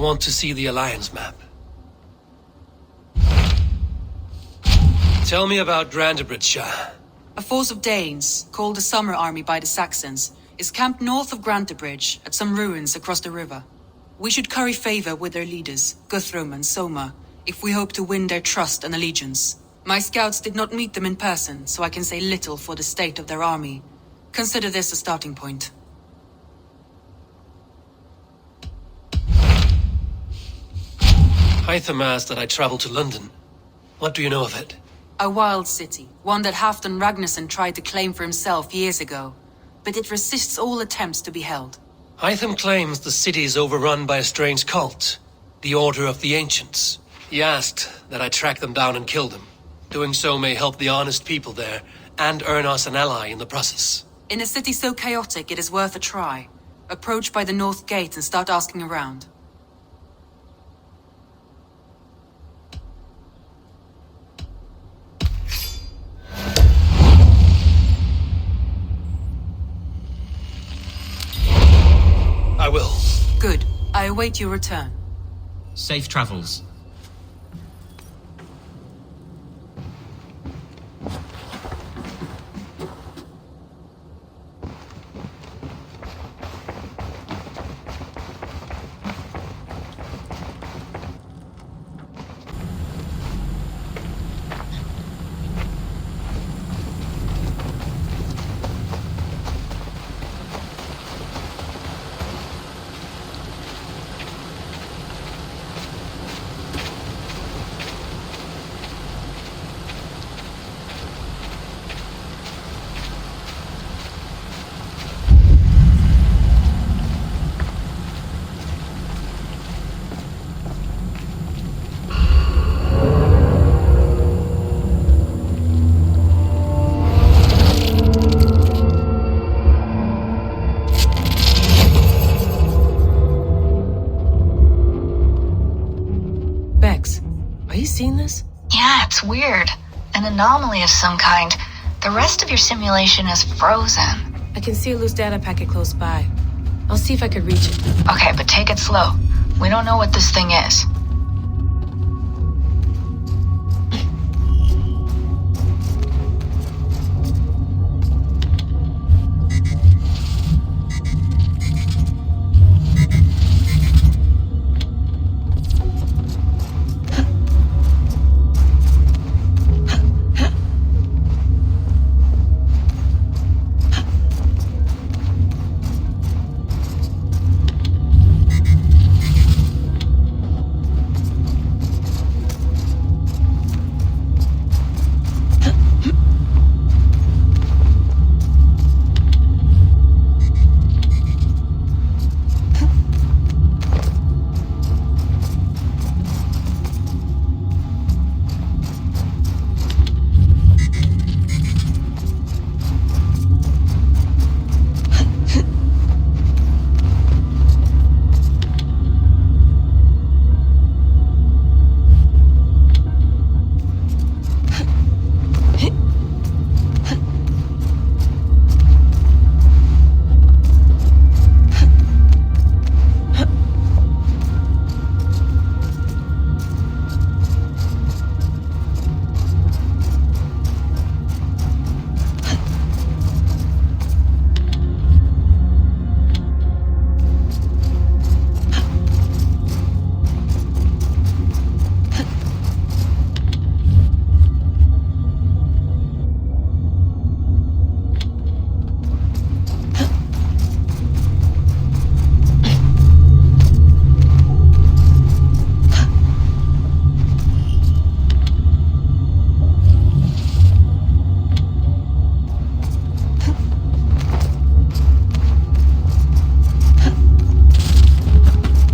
want to see the Alliance map. Tell me about Grantebridge. A force of Danes, called the Summer Army by the Saxons, is camped north of Grantebridge at some ruins across the river. We should curry favor with their leaders, Guthrum and Soma, if we hope to win their trust and allegiance. My scouts did not meet them in person, so I can say little for the state of their army. Consider this a starting point. Hytham asked that I travel to London. What do you know of it? A wild city, one that Halfdan Ragnarsson tried to claim for himself years ago, but it resists all attempts to be held. Hytham claims the city is overrun by a strange cult, the Order of the Ancients. He asked that I track them down and kill them. Doing so may help the honest people there, and earn us an ally in the process. In a city so chaotic, it is worth a try. Approach by the North Gate and start asking around. I will. Good. I await your return. Safe travels. Seen this? Yeah, it's weird. An anomaly of some kind. The rest of your simulation is frozen. I can see a loose data packet close by. I'll see if I could reach it. Okay, but take it slow. We don't know what this thing is.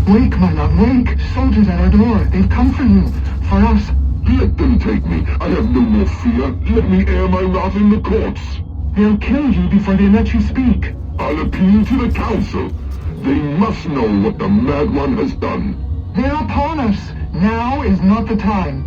Wake, my love, wake! Soldiers at our door. They've come for you. For us. Let them take me. I have no more fear. Let me air my wrath in the courts. They'll kill you before they let you speak. I'll appeal to the council. They must know what the Mad One has done. They're upon us. Now is not the time.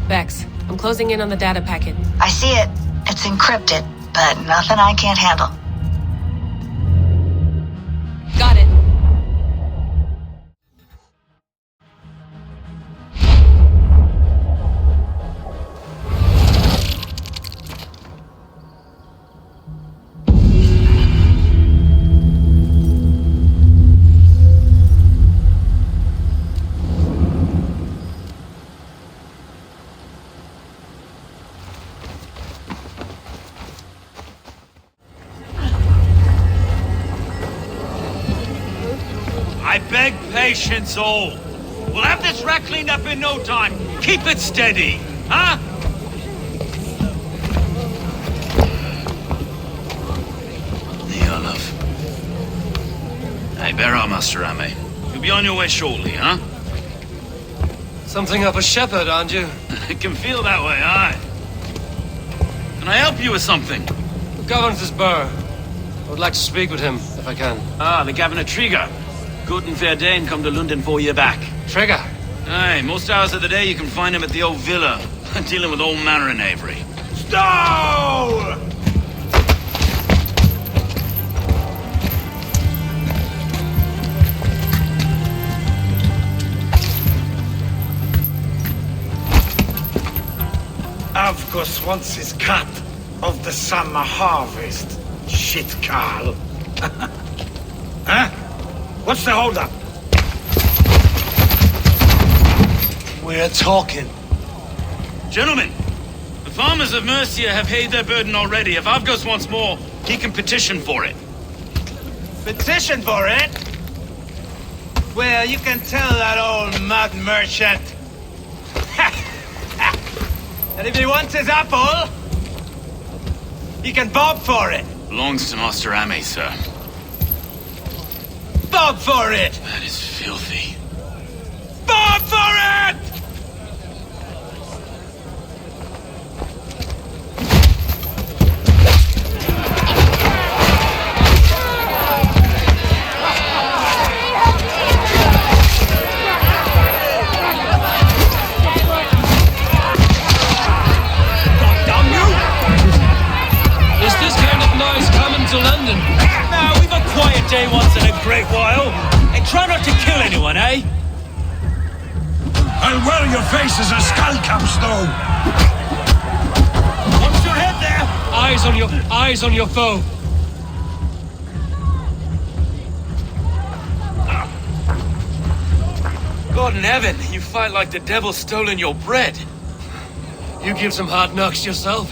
Vex, I'm closing in on the data packet. I see it. It's encrypted, but nothing I can't handle. Got it. I beg patience, all. We'll have this wreck cleaned up in no time. Keep it steady, huh? Here, love. Hey, bear up, Master Ame. You'll be on your way shortly, huh? Something up a shepherd, aren't you? It can feel that way, aye. Can I help you with something? The governor's Burr. I would like to speak with him, if I can. Ah, the Governor Trigger. Good and fair Dane come to London for you back. Trigger! Aye, most hours of the day you can find him at the old villa, dealing with all manner of knavery. Stow! Avgus wants his cut of the summer harvest. Shit, Carl. Huh? What's the holdup? We're talking. Gentlemen, the farmers of Mercia have paid their burden already. If Avgus wants more, he can petition for it. Petition for it? Well, you can tell that old mud merchant. And if he wants his apple, he can bob for it. Belongs to Master Ame, sir. Bob for it! That is filthy. Bob for it! Is this kind of noise coming to London? Now, we've a quiet day once in a great while. And try not to kill anyone, eh? I'll wear your face as a skull capstone. Watch your head there! Eyes on your foe. God in heaven, you fight like the devil stolen your bread. You give some hard knocks yourself.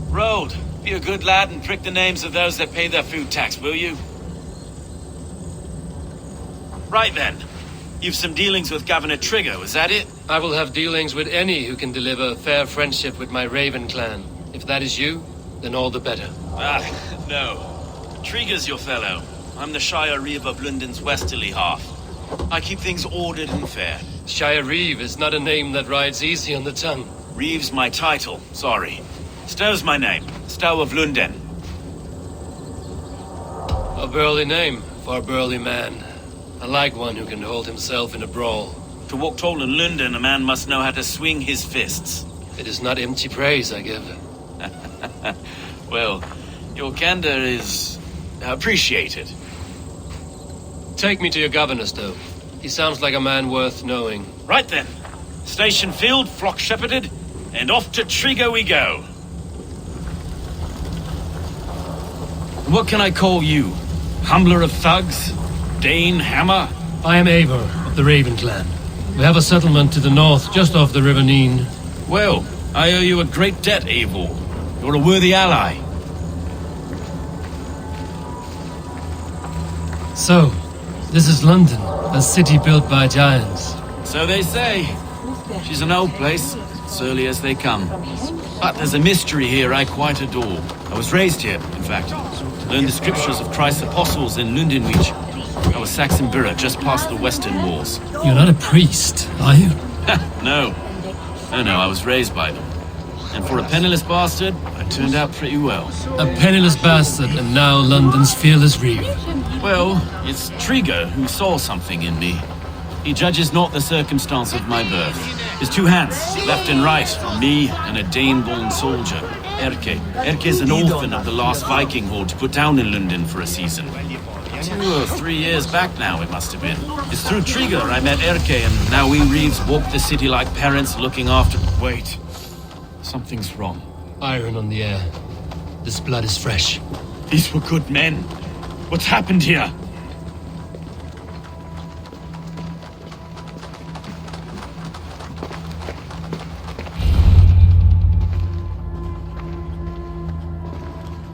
Road, be a good lad and prick the names of those that pay their food tax, will you? Right then. You've some dealings with Governor Trigger, was that it? I will have dealings with any who can deliver fair friendship with my Raven clan. If that is you, then all the better. Ah, no. Trigger's your fellow. I'm the Shire Reeve of London's westerly half. I keep things ordered and fair. Shire Reeve is not a name that rides easy on the tongue. Reeve's my title, sorry. Stow's my name. Stow of London. A burly name for a burly man. I like one who can hold himself in a brawl. To walk tall in London, a man must know how to swing his fists. It is not empty praise I give. Well, your candor is appreciated. Take me to your governor, Stow. He sounds like a man worth knowing. Right then. Station filled, flock shepherded, and off to Trigger we go. What can I call you? Humbler of thugs? Dane Hammer? I am Eivor of the Raven clan. We have a settlement to the north, just off the River Neen. Well, I owe you a great debt, Eivor. You're a worthy ally. So, this is London, a city built by giants. So they say. She's an old place, surly as they come. But there's a mystery here I quite adore. I was raised here, in fact, to learn the scriptures of Christ's apostles in Lundenreach. I was Saxon Borough, just past the western walls. You're not a priest, are you? No, I was raised by them. And for a penniless bastard, I turned out pretty well. A penniless bastard, and now London's fearless reeve. Well, it's Trigger who saw something in me. He judges not the circumstance of my birth. His two hands, left and right, on me and a Dane-born soldier, Erke. Erke is an orphan of the last Viking horde put down in London for a season. 2 or 3 years back now, it must have been. It's through Trigger I met Erke, and now we Reeves walk the city like parents looking after... Wait. Something's wrong. Iron on the air. This blood is fresh. These were good men. What's happened here?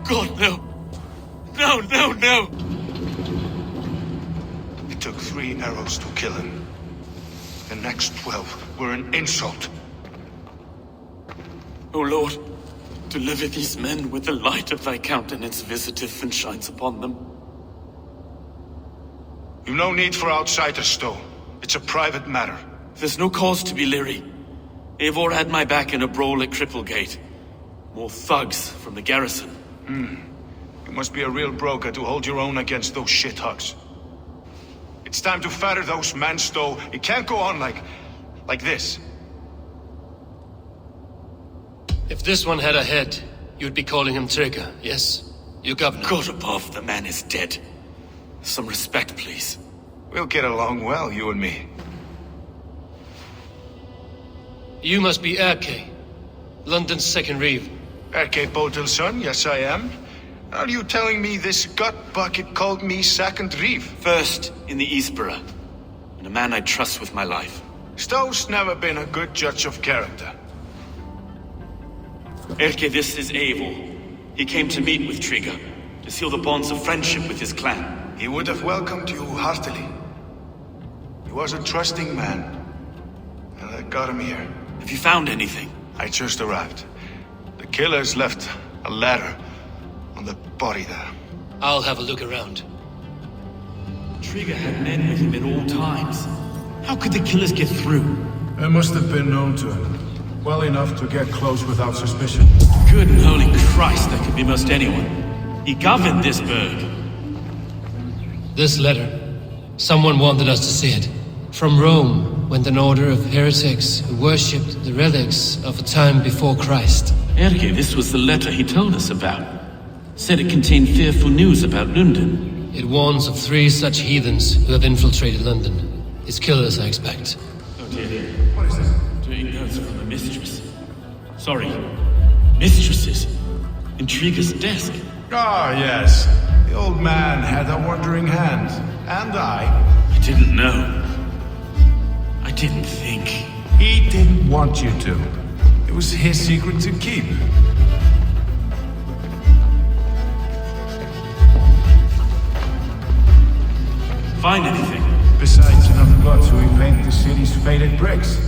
God, no. No. It took 3 arrows to kill him. The next 12 were an insult. O Lord, deliver these men with the light of thy countenance visiteth and shines upon them. You've no need for outsiders, Stowe. It's a private matter. There's no cause to be leery. Eivor had my back in a brawl at Cripplegate. More thugs from the garrison. You must be a real broker to hold your own against those shithugs. It's time to fetter those men, Stowe. It can't go on like this. If this one had a head, you'd be calling him Trigger, yes? Your governor. God above, the man is dead. Some respect, please. We'll get along well, you and me. You must be Erke, London's second reeve. Erke Bodil's son, yes I am. Are you telling me this gut bucket called me second reeve? First in the Eastborough, and a man I trust with my life. Stowe's never been a good judge of character. Erke, this is Eivor. He came to meet with Trigger, to seal the bonds of friendship with his clan. He would have welcomed you heartily. He was a trusting man, and I got him here. Have you found anything? I just arrived. The killers left a letter on the body there. I'll have a look around. Trigger had men with him at all times. How could the killers get through? They must have been known to him. Well enough to get close without suspicion. Good and holy Christ, that could be most anyone. He governed this burg. This letter. Someone wanted us to see it. From Rome went an order of heretics who worshipped the relics of a time before Christ. Erke, this was the letter he told us about. Said it contained fearful news about London. It warns of 3 such heathens who have infiltrated London. His killers, I expect. Oh dear. What is this? Doing notes from a mistress. Sorry. Mistresses. In Trigger's desk. Ah, yes. The old man had a wandering hand. And I didn't know. I didn't think. He didn't want you to. It was his secret to keep. Find anything? Besides enough blood to repaint the city's faded bricks?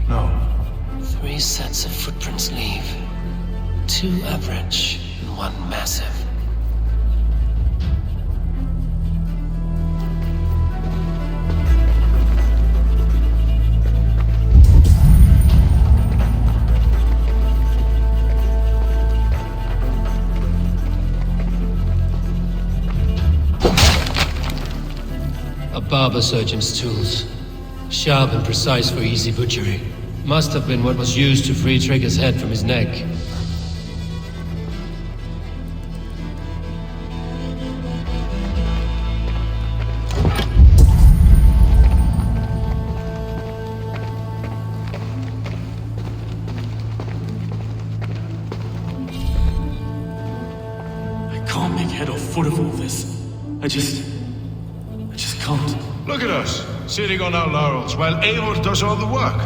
No. 3 sets of footprints leave. 2 average and 1 massive. A barber surgeon's tools. Sharp and precise for easy butchery. Must have been what was used to free Trigger's head from his neck. I can't make head or foot of all this. I just can't. Look at us, sitting on our laurels while Eivor does all the work.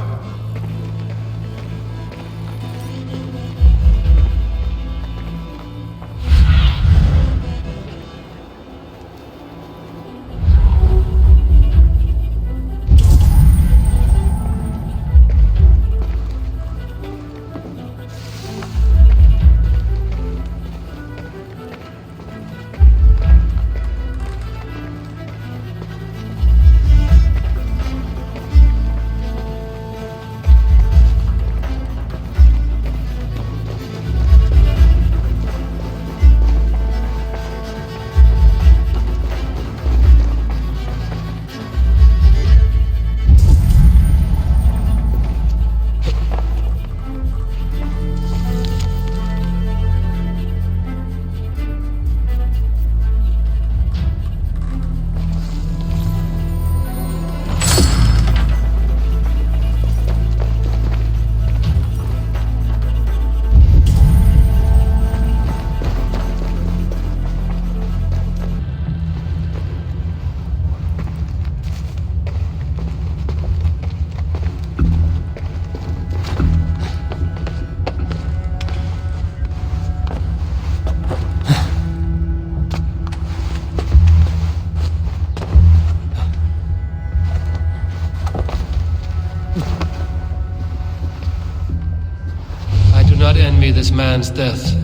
man's death.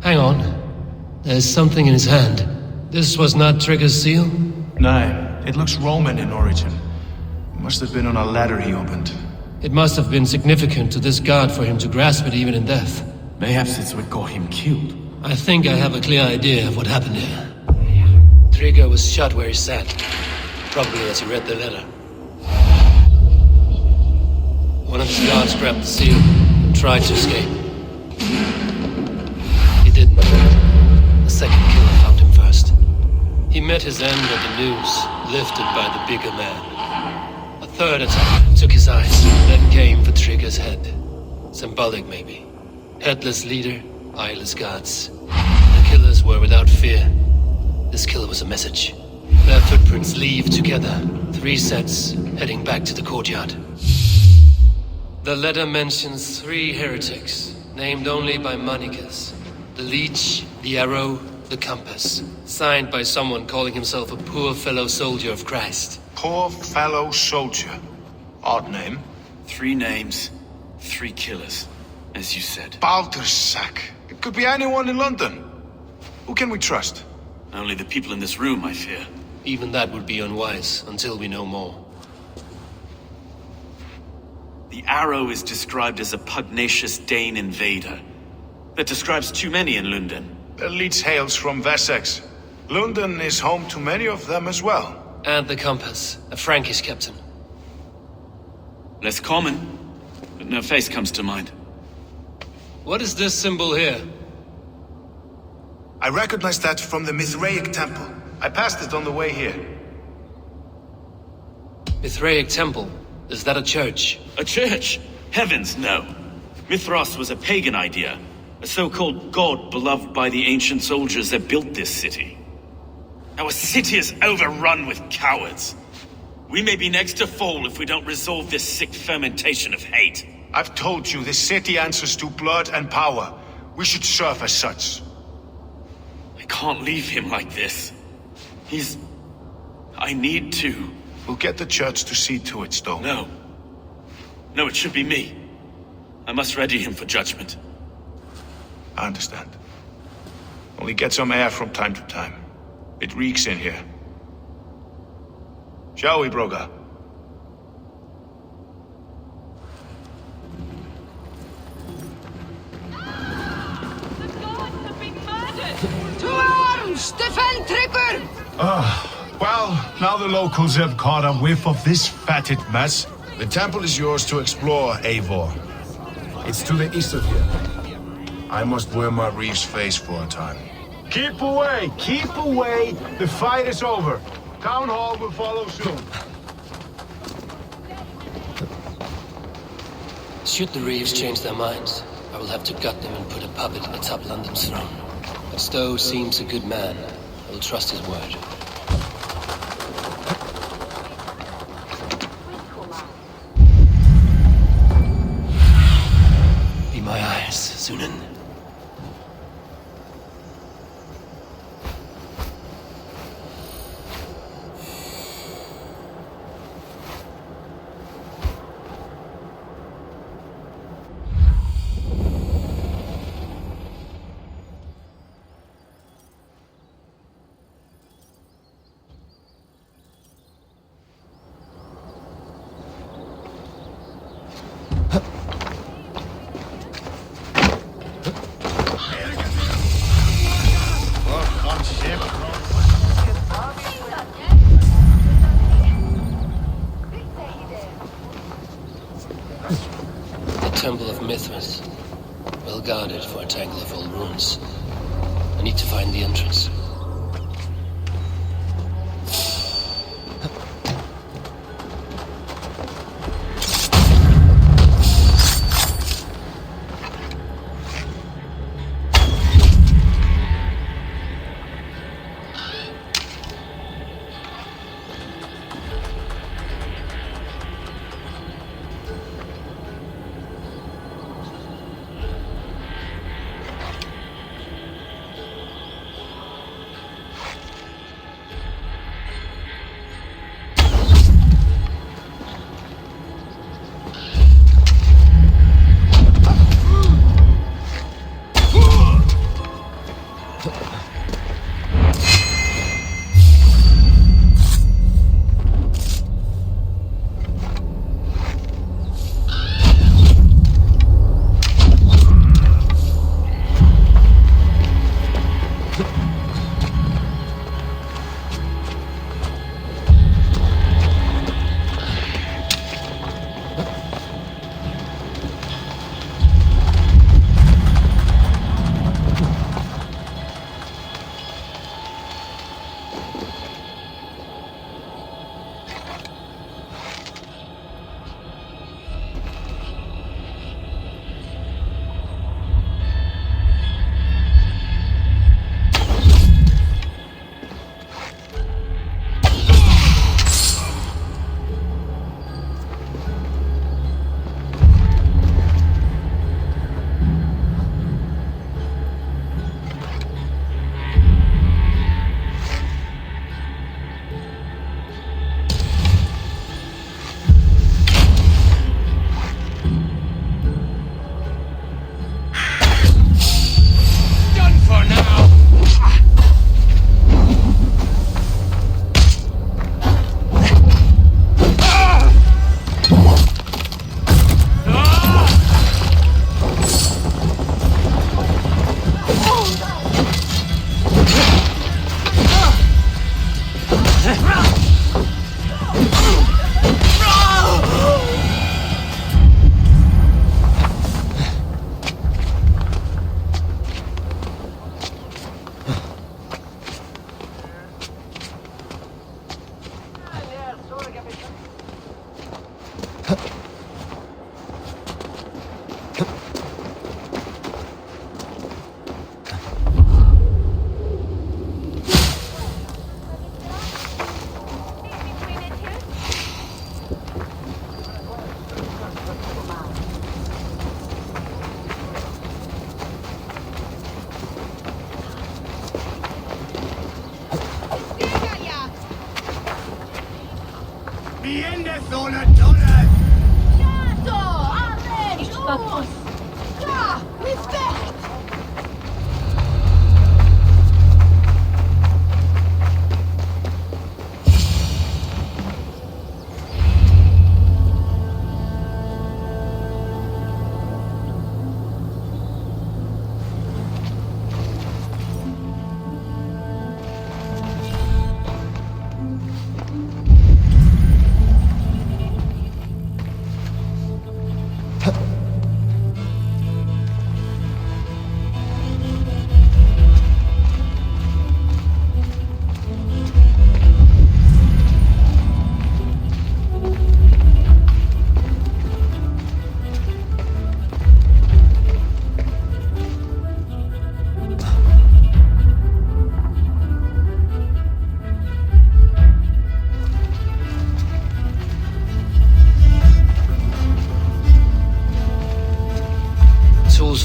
Hang on. There's something in his hand. This was not Trigger's seal? No, it looks Roman in origin. It must have been on a ladder he opened. It must have been significant to this god for him to grasp it even in death. Mayhaps it's what got him killed. I think I have a clear idea of what happened here. Trigger was shot where he sat. Probably as he read the letter. One of his guards grabbed the seal and tried to escape. He didn't. The second killer found him first. He met his end at the noose, lifted by the bigger man. A third attack took his eyes, then came for Trigger's head. Symbolic, maybe. Headless leader, eyeless guards. The killers were without fear. This kill was a message. Their footprints leave together, 3 sets, heading back to the courtyard. The letter mentions 3 heretics, named only by monikers. The Leech, the Arrow, the Compass. Signed by someone calling himself a poor fellow soldier of Christ. Poor fellow soldier. Odd name. 3 names, 3 killers, as you said. Baldersack. It could be anyone in London. Who can we trust? Only the people in this room, I fear. Even that would be unwise, until we know more. The Arrow is described as a pugnacious Dane invader. That describes too many in London. The Leech hails from Wessex. London is home to many of them as well. And the Compass, a Frankish captain. Less common, but no face comes to mind. What is this symbol here? I recognize that from the Mithraic temple. I passed it on the way here. Mithraic temple? Is that a church? A church? Heavens, no. Mithras was a pagan idea. A so-called god beloved by the ancient soldiers that built this city. Our city is overrun with cowards. We may be next to fall if we don't resolve this sick fermentation of hate. I've told you, this city answers to blood and power. We should serve as such. I can't leave him like this. I need to. We'll get the church to see to it, Stone. No. No, it should be me. I must ready him for judgment. I understand. Only get some air from time to time. It reeks in here. Shall we, Broga? To arms! Defend Trigger! Well, now the locals have caught a whiff of this fatted mess. The temple is yours to explore, Eivor. It's to the east of here. I must wear my reef's face for a time. Keep away! Keep away! The fight is over. Town Hall will follow soon. Should the Reeves change their minds, I will have to gut them and put a puppet atop London's throne. But Stowe seems a good man. I will trust his word. Be my eyes, Sunan. Temple of Mithras. Well guarded for a tangle of old ruins. I need to find the entrance.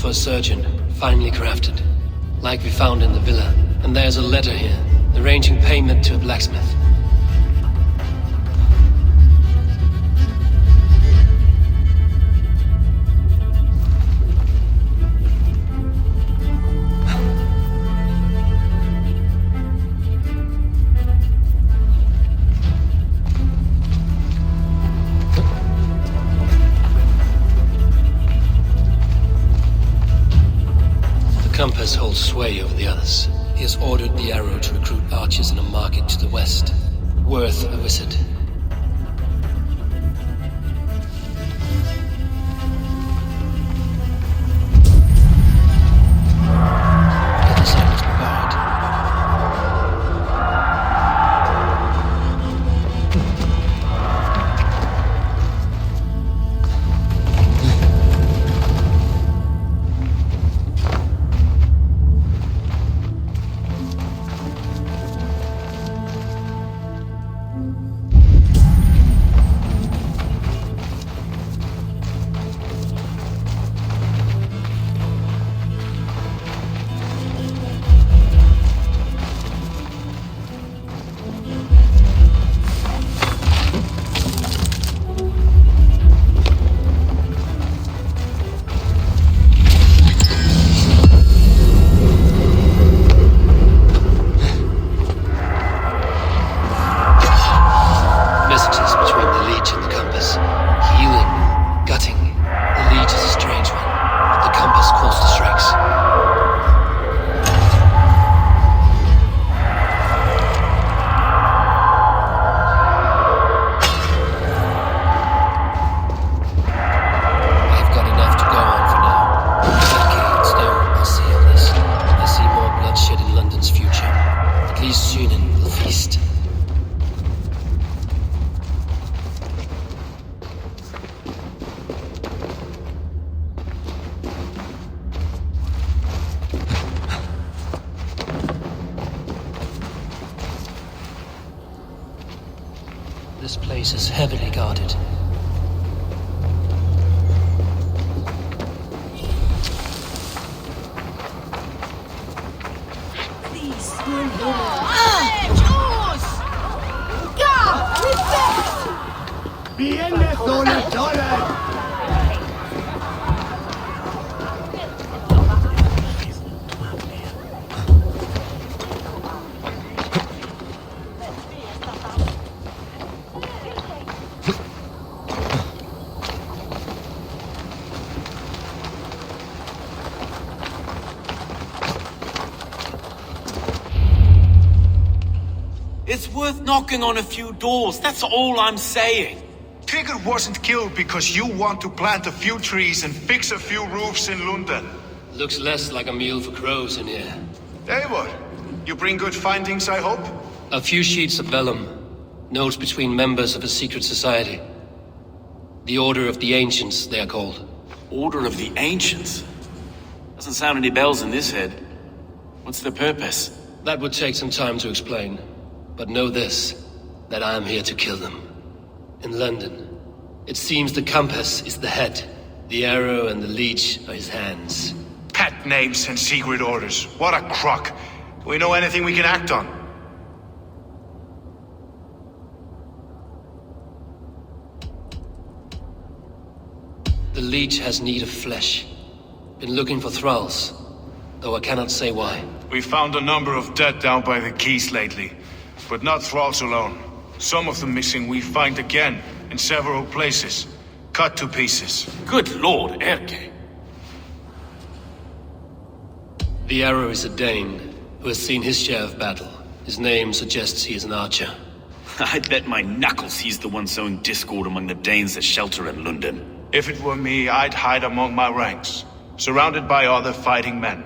For a surgeon, finely crafted, like we found in the villa. And there's a letter here, arranging payment to a blacksmith. Compass holds sway over the others. He has ordered the arrow to recruit archers in a market to the west. Worth a visit. This place is heavily guarded. It's worth knocking on a few doors, that's all I'm saying. Trigger wasn't killed because you want to plant a few trees and fix a few roofs in London. Looks less like a meal for crows in here. Eivor, you bring good findings, I hope? A few sheets of vellum. Notes between members of a secret society. The Order of the Ancients, they are called. Order of the Ancients? Doesn't sound any bells in this head. What's their purpose? That would take some time to explain. But know this, that I am here to kill them. In London, it seems the compass is the head. The arrow and the leech are his hands. Pet names and secret orders. What a crock. Do we know anything we can act on? The leech has need of flesh. Been looking for thralls, though I cannot say why. We found a number of dead down by the quays lately, but not thralls alone. Some of the missing we find again, in several places. Cut to pieces. Good lord, Erke. The arrow is a Dane, who has seen his share of battle. His name suggests he is an archer. I bet my knuckles he's the one sowing discord among the Danes that shelter in London. If it were me, I'd hide among my ranks, surrounded by other fighting men.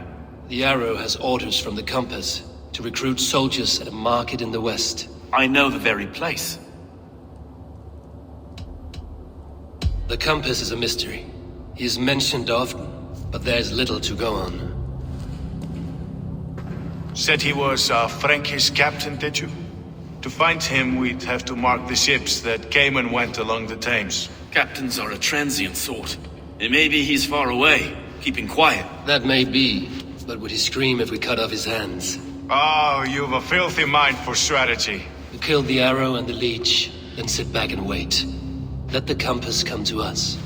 The arrow has orders from the compass to recruit soldiers at a market in the west. I know the very place. The compass is a mystery. He is mentioned often, but there is little to go on. Said he was a Frankish captain, did you? To find him, we'd have to mark the ships that came and went along the Thames. Captains are a transient sort. It may be he's far away, keeping quiet. That may be, but would he scream if we cut off his hands? Oh, you've a filthy mind for strategy. We kill the arrow and the leech, then sit back and wait. Let the compass come to us.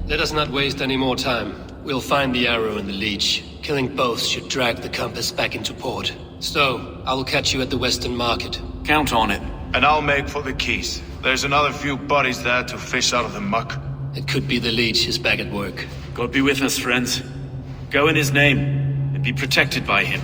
Let us not waste any more time. We'll find the arrow and the leech. Killing both should drag the compass back into port. So, I will catch you at the Western Market. Count on it. And I'll make for the quays. There's another few bodies there to fish out of the muck. It could be the leech is back at work. God be with us, friends. Go in his name, and be protected by him.